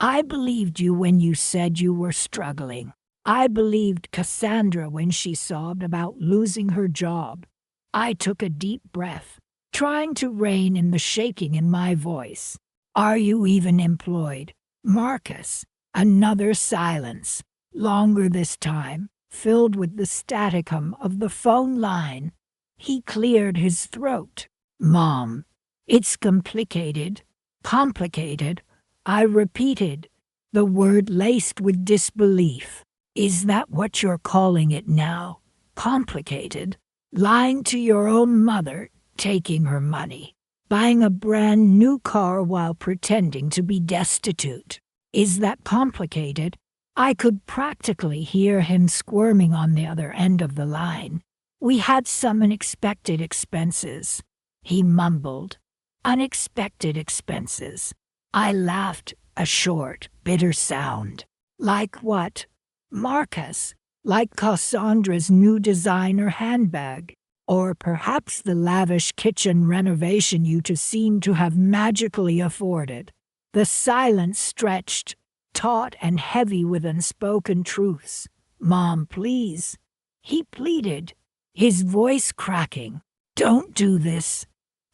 I believed you when you said you were struggling. I believed Cassandra when she sobbed about losing her job. I took a deep breath, trying to rein in the shaking in my voice. Are you even employed? Marcus, another silence, longer this time, filled with the static hum of the phone line. He cleared his throat. Mom, it's complicated. Complicated, I repeated, the word laced with disbelief. Is that what you're calling it now? Complicated? Lying to your own mother, taking her money, buying a brand new car while pretending to be destitute. Is that complicated? I could practically hear him squirming on the other end of the line. We had some unexpected expenses, he mumbled. Unexpected expenses. I laughed, a short, bitter sound. Like what? Marcus, like Cassandra's new designer handbag, or perhaps the lavish kitchen renovation you two seem to have magically afforded. The silence stretched, taut and heavy with unspoken truths. Mom, please, he pleaded, his voice cracking. Don't do this.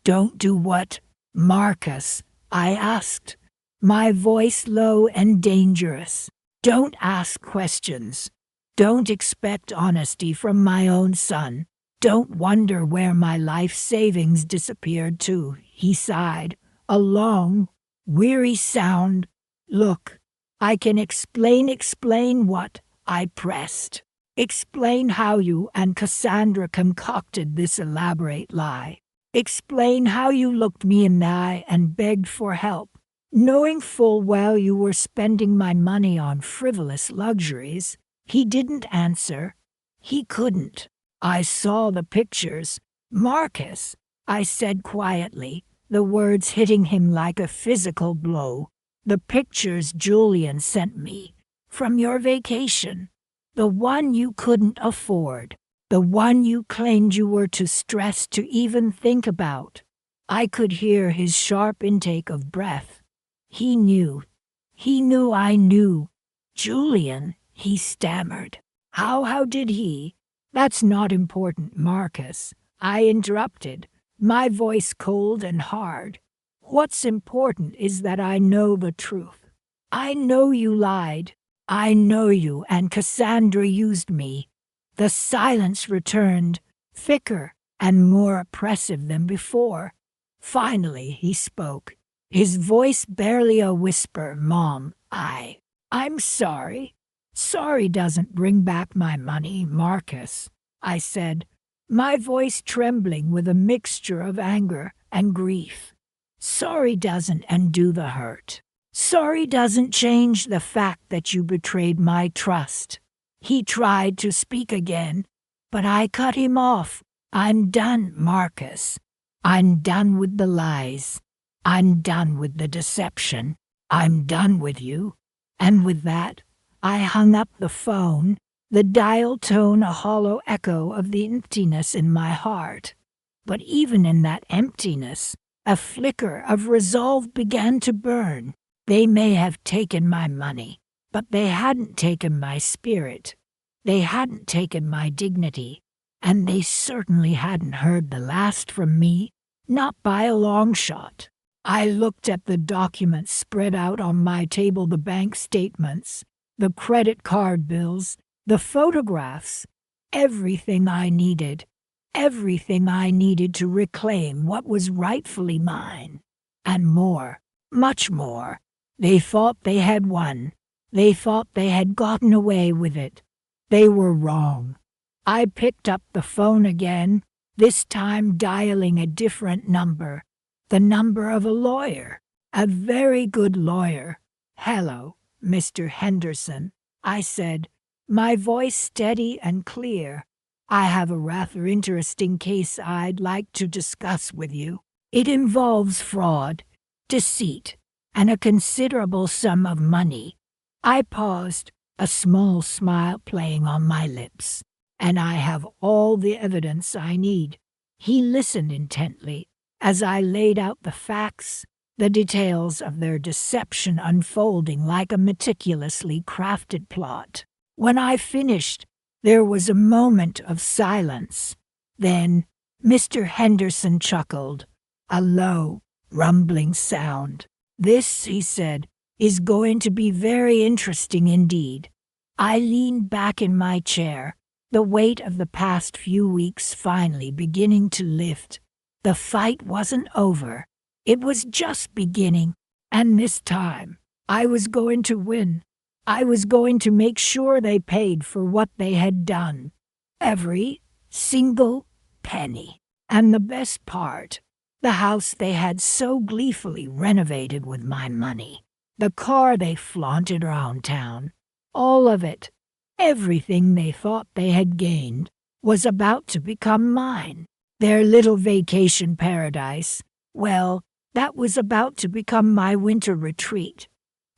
Don't do what? Marcus, I asked, my voice low and dangerous. Don't ask questions. Don't expect honesty from my own son. Don't wonder where my life savings disappeared to, he sighed, a long, weary sound. Look, I can explain what, I pressed. Explain how you and Cassandra concocted this elaborate lie. Explain how you looked me in the eye and begged for help, knowing full well you were spending my money on frivolous luxuries. He didn't answer. He couldn't. I saw the pictures. Marcus, I said quietly, the words hitting him like a physical blow. The pictures Julian sent me. From your vacation. The one you couldn't afford. The one you claimed you were too stressed to even think about. I could hear his sharp intake of breath. He knew. He knew I knew. Julian, he stammered. How did he? That's not important, Marcus. I interrupted, my voice cold and hard. What's important is that I know the truth. I know you lied. I know you and Cassandra used me. The silence returned, thicker and more oppressive than before. Finally he spoke, his voice barely a whisper. Mom, I'm sorry. Sorry doesn't bring back my money, Marcus, I said, my voice trembling with a mixture of anger and grief. Sorry doesn't undo the hurt. Sorry doesn't change the fact that you betrayed my trust. He tried to speak again, but I cut him off. I'm done, Marcus. I'm done with the lies. I'm done with the deception. I'm done with you. And with that, I hung up the phone, the dial tone a hollow echo of the emptiness in my heart. But even in that emptiness, a flicker of resolve began to burn. They may have taken my money, but they hadn't taken my spirit. They hadn't taken my dignity, and they certainly hadn't heard the last from me, not by a long shot. I looked at the documents spread out on my table, the bank statements, the credit card bills, the photographs, everything I needed to reclaim what was rightfully mine, and more, much more. They thought they had won. They thought they had gotten away with it. They were wrong. I picked up the phone again, this time dialing a different number, the number of a lawyer, a very good lawyer. Hello, Mr. Henderson, I said, my voice steady and clear. I have a rather interesting case I'd like to discuss with you. It involves fraud, deceit, and a considerable sum of money. I paused, a small smile playing on my lips. And I have all the evidence I need. He listened intently as I laid out the facts, the details of their deception unfolding like a meticulously crafted plot. When I finished, there was a moment of silence. Then Mr. Henderson chuckled, a low, rumbling sound. This, he said, is going to be very interesting indeed. I leaned back in my chair, the weight of the past few weeks finally beginning to lift. The fight wasn't over. It was just beginning, and this time, I was going to win. I was going to make sure they paid for what they had done. Every single penny. And the best part, the house they had so gleefully renovated with my money. The car they flaunted around town. All of it. Everything they thought they had gained was about to become mine. Their little vacation paradise, well, that was about to become my winter retreat.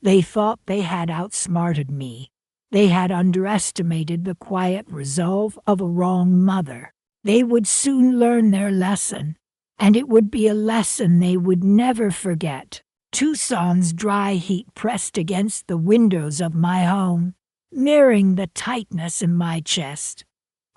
They thought they had outsmarted me. They had underestimated the quiet resolve of a wrong mother. They would soon learn their lesson, and it would be a lesson they would never forget. Tucson's dry heat pressed against the windows of my home, mirroring the tightness in my chest.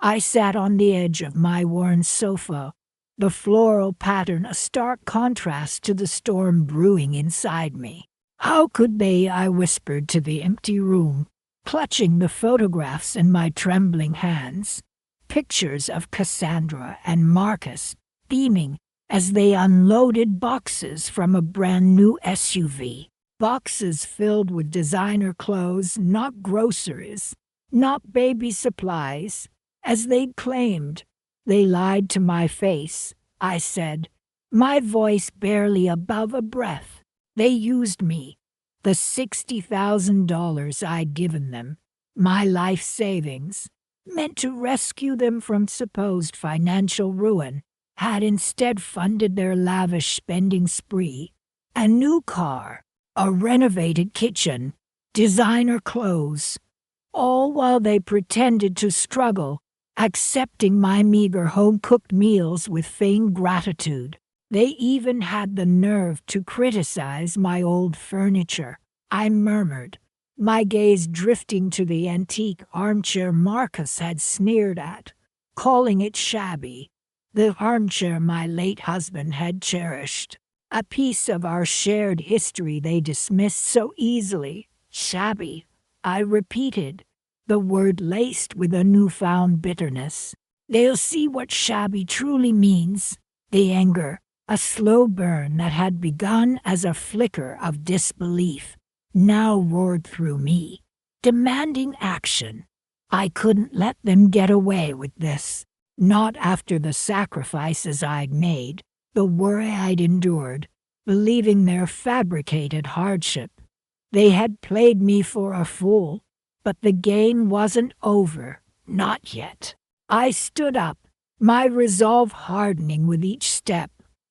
I sat on the edge of my worn sofa, the floral pattern a stark contrast to the storm brewing inside me. How could they? I whispered to the empty room, clutching the photographs in my trembling hands. Pictures of Cassandra and Marcus beaming as they unloaded boxes from a brand new SUV. Boxes filled with designer clothes, not groceries, not baby supplies, as they'd claimed. They lied to my face, I said, my voice barely above a breath. They used me. The $60,000 I'd given them, my life savings, meant to rescue them from supposed financial ruin, had instead funded their lavish spending spree. A new car, a renovated kitchen, designer clothes, all while they pretended to struggle, accepting my meager home-cooked meals with feigned gratitude. They even had the nerve to criticize my old furniture. I murmured, my gaze drifting to the antique armchair Marcus had sneered at, calling it shabby. The armchair my late husband had cherished. A piece of our shared history they dismissed so easily. Shabby, I repeated, the word laced with a newfound bitterness. They'll see what shabby truly means. The anger, a slow burn that had begun as a flicker of disbelief, now roared through me, demanding action. I couldn't let them get away with this, not after the sacrifices I'd made, the worry I'd endured, believing their fabricated hardship. They had played me for a fool, but the game wasn't over, not yet. I stood up, my resolve hardening with each step.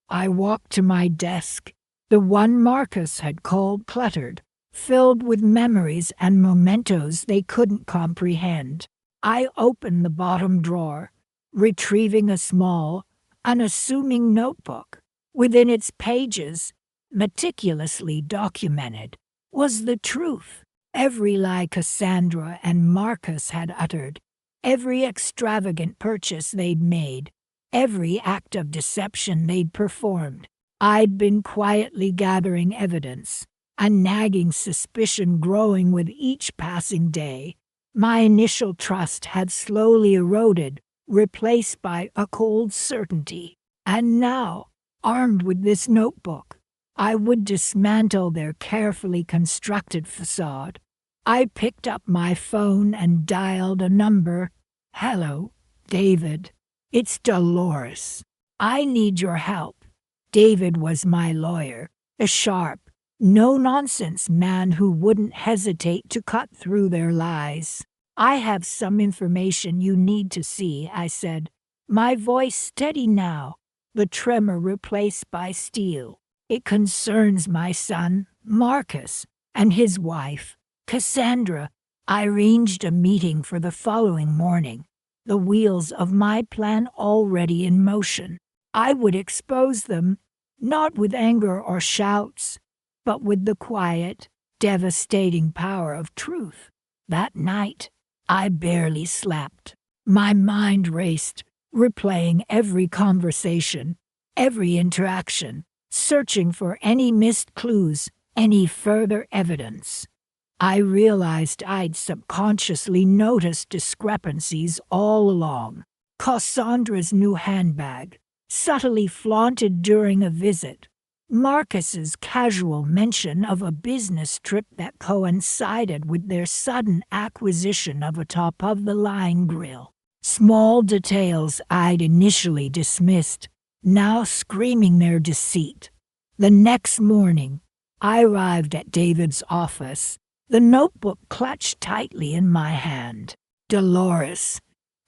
I walked to my desk, the one Marcus had called cluttered, filled with memories and mementos they couldn't comprehend. I opened the bottom drawer, retrieving a small, unassuming notebook. Within its pages, meticulously documented, was the truth. Every lie Cassandra and Marcus had uttered, every extravagant purchase they'd made, every act of deception they'd performed. I'd been quietly gathering evidence, a nagging suspicion growing with each passing day. My initial trust had slowly eroded, replaced by a cold certainty. And now, armed with this notebook, I would dismantle their carefully constructed facade. I picked up my phone and dialed a number. Hello, David. It's Dolores. I need your help. David was my lawyer, a sharp, no-nonsense man who wouldn't hesitate to cut through their lies. I have some information you need to see, I said, my voice steady now, the tremor replaced by steel. It concerns my son, Marcus, and his wife, Cassandra. I arranged a meeting for the following morning, the wheels of my plan already in motion. I would expose them, not with anger or shouts, but with the quiet, devastating power of truth. That night, I barely slept. My mind raced, replaying every conversation, every interaction, searching for any missed clues, any further evidence. I realized I'd subconsciously noticed discrepancies all along. Cassandra's new handbag, subtly flaunted during a visit. Marcus's casual mention of a business trip that coincided with their sudden acquisition of a top-of-the-line grill. Small details I'd initially dismissed, now screaming their deceit. The next morning, I arrived at David's office, the notebook clutched tightly in my hand. Dolores.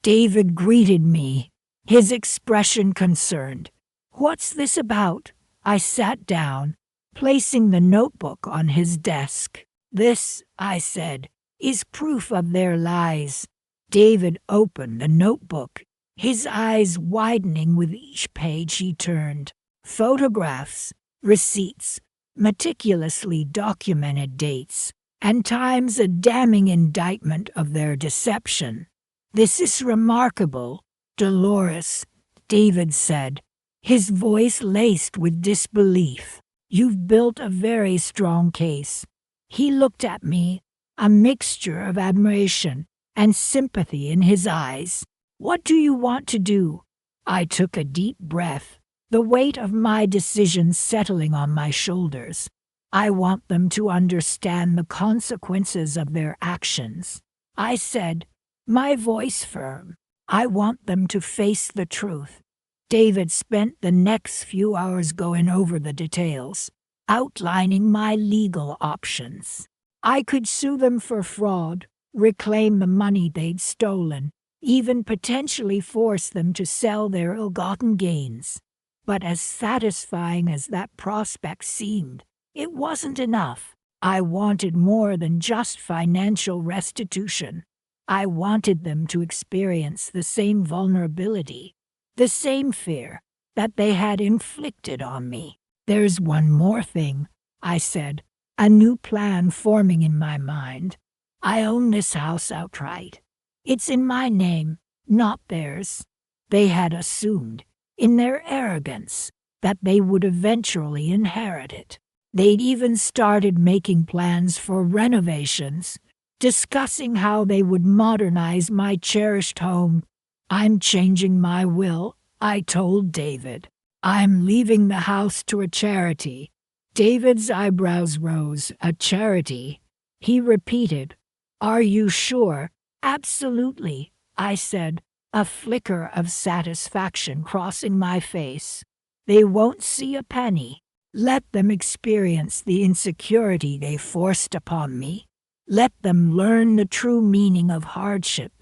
David greeted me, his expression concerned. What's this about? I sat down, placing the notebook on his desk. This, I said, is proof of their lies. David opened the notebook, his eyes widening with each page he turned. Photographs, receipts, meticulously documented dates, and times a damning indictment of their deception. This is remarkable, Dolores, David said, his voice laced with disbelief. You've built a very strong case. He looked at me, a mixture of admiration and sympathy in his eyes. What do you want to do? I took a deep breath, the weight of my decision settling on my shoulders. I want them to understand the consequences of their actions. I said, my voice firm. I want them to face the truth. David spent the next few hours going over the details, outlining my legal options. I could sue them for fraud, reclaim the money they'd stolen, even potentially force them to sell their ill-gotten gains. But as satisfying as that prospect seemed, it wasn't enough. I wanted more than just financial restitution. I wanted them to experience the same vulnerability, the same fear that they had inflicted on me. There's one more thing, I said, a new plan forming in my mind. I own this house outright. It's in my name, not theirs. They had assumed, in their arrogance, that they would eventually inherit it. They'd even started making plans for renovations, discussing how they would modernize my cherished home. I'm changing my will, I told David. I'm leaving the house to a charity. David's eyebrows rose. A charity? He repeated. Are you sure? Absolutely, I said, a flicker of satisfaction crossing my face. They won't see a penny. Let them experience the insecurity they forced upon me. Let them learn the true meaning of hardship.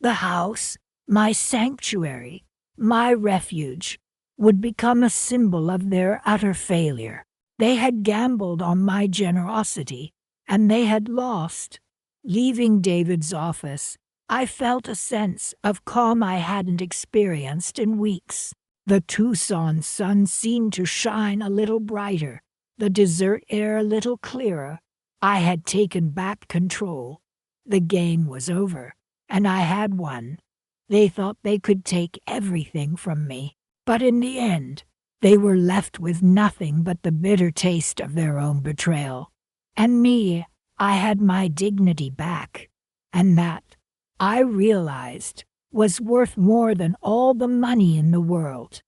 The house, my sanctuary, my refuge, would become a symbol of their utter failure. They had gambled on my generosity, and they had lost. Leaving David's office, I felt a sense of calm I hadn't experienced in weeks. The Tucson sun seemed to shine a little brighter, the desert air a little clearer. I had taken back control. The game was over, and I had won. They thought they could take everything from me, but in the end, they were left with nothing but the bitter taste of their own betrayal. And me, I had my dignity back, and that, I realized, was worth more than all the money in the world.